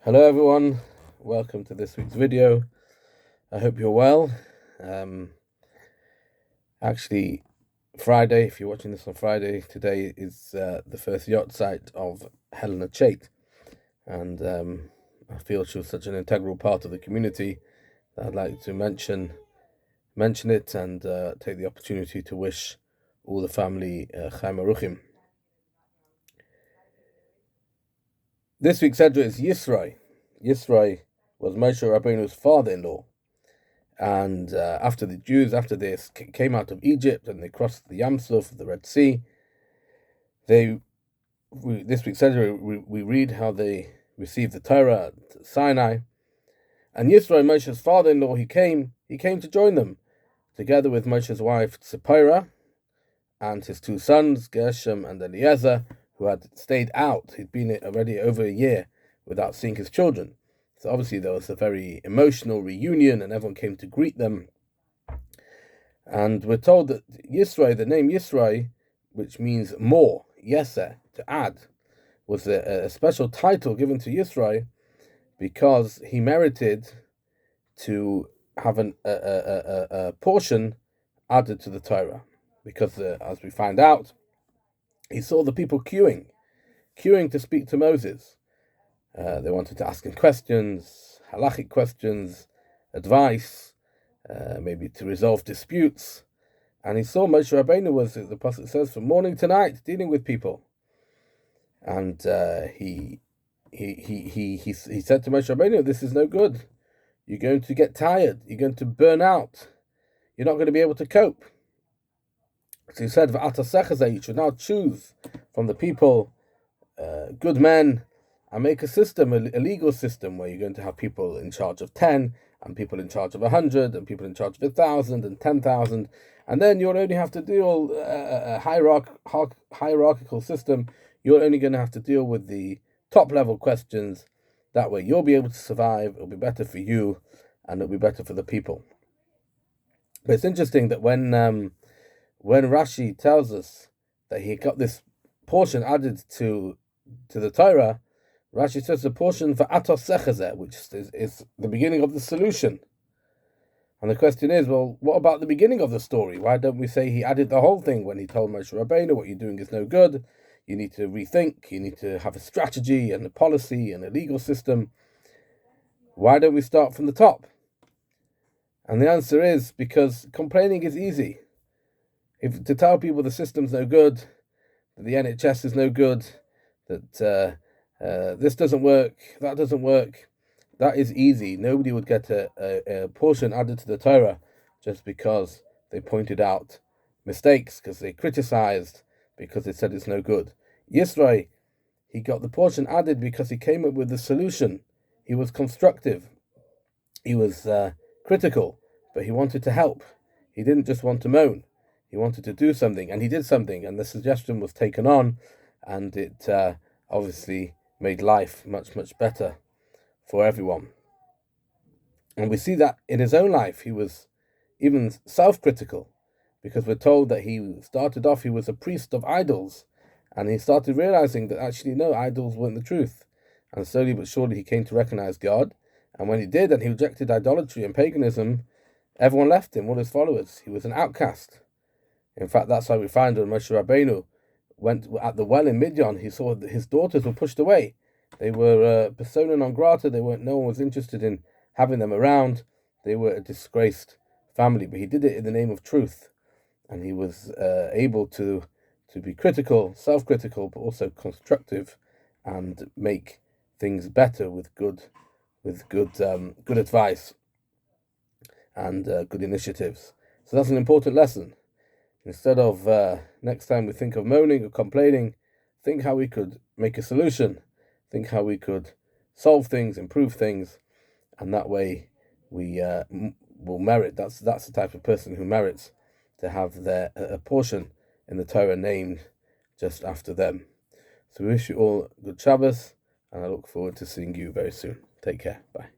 Hello everyone, welcome to this week's video. I hope you're well. Actually, Friday, if you're watching this on Friday, today is the first yacht site of Helena Chait, and I feel she was such an integral part of the community that I'd like to mention it and take the opportunity to wish all the family Chaim Aruchim. This week's Edra is Yisro. Yisro was Moshe Rabbeinu's father-in-law. And after they came out of Egypt and they crossed the Yam Suf, the Red Sea, this week we read how they received the Torah at Sinai. And Yisro, Moshe's father-in-law, he came to join them, together with Moshe's wife Tzipporah and his two sons, Gershom and Eliezer, who had stayed out. He'd been already over a year without seeing his children. So obviously there was a very emotional reunion and everyone came to greet them. And we're told that Yisro, the name Yisro, which means more, yeser, to add, was a special title given to Yisro because he merited to have a portion added to the Torah. Because as we find out, he saw the people queuing to speak to Moses. They wanted to ask him questions, halachic questions, advice, maybe to resolve disputes. And he saw Moshe Rabbeinu was, the Prophet says, from morning to night, dealing with people. And he said to Moshe Rabbeinu, "This is no good. You're going to get tired. You're going to burn out. You're not going to be able to cope." So he said, you should now choose from the people good men and make a system, a legal system, where you're going to have people in charge of 10, and people in charge of 100, and people in charge of 1,000 and 10,000. And then you'll only have to deal a hierarchical system. You're only going to have to deal with the top level questions. That way you'll be able to survive. It'll be better for you, and it'll be better for the people. But it's interesting that when Rashi tells us that he got this portion added to the Torah, Rashi says the portion for Atos Sechazeh, which is the beginning of the solution. And the question is, well, what about the beginning of the story? Why don't we say he added the whole thing when he told Moshe Rabbeinu, what you're doing is no good, you need to rethink, you need to have a strategy and a policy and a legal system. Why don't we start from the top? And the answer is because complaining is easy. If to tell people the system's no good, that the NHS is no good, that this doesn't work, that doesn't work, that is easy. Nobody would get a portion added to the Torah just because they pointed out mistakes, because they criticized, because they said it's no good. Yisro, he got the portion added because he came up with the solution. He was constructive. He was critical, but he wanted to help. He didn't just want to moan. He wanted to do something, and he did something, and the suggestion was taken on, and it obviously made life much, much better for everyone. And we see that in his own life, he was even self-critical, because we're told that he started off, he was a priest of idols, and he started realizing that actually, no, idols weren't the truth. And slowly but surely he came to recognize God, and when he did, and he rejected idolatry and paganism, everyone left him, all his followers. He was an outcast. In fact, that's why we find when Moshe Rabbeinu went at the well in Midian, he saw that his daughters were pushed away. They were persona non grata. No one was interested in having them around. They were a disgraced family, but he did it in the name of truth, and he was able to be critical, self-critical, but also constructive, and make things better with good advice and good initiatives. So that's an important lesson. Instead of next time we think of moaning or complaining, think how we could make a solution. Think how we could solve things, improve things, and that way we will merit. That's the type of person who merits to have a portion in the Torah named just after them. So we wish you all good Shabbos, and I look forward to seeing you very soon. Take care. Bye.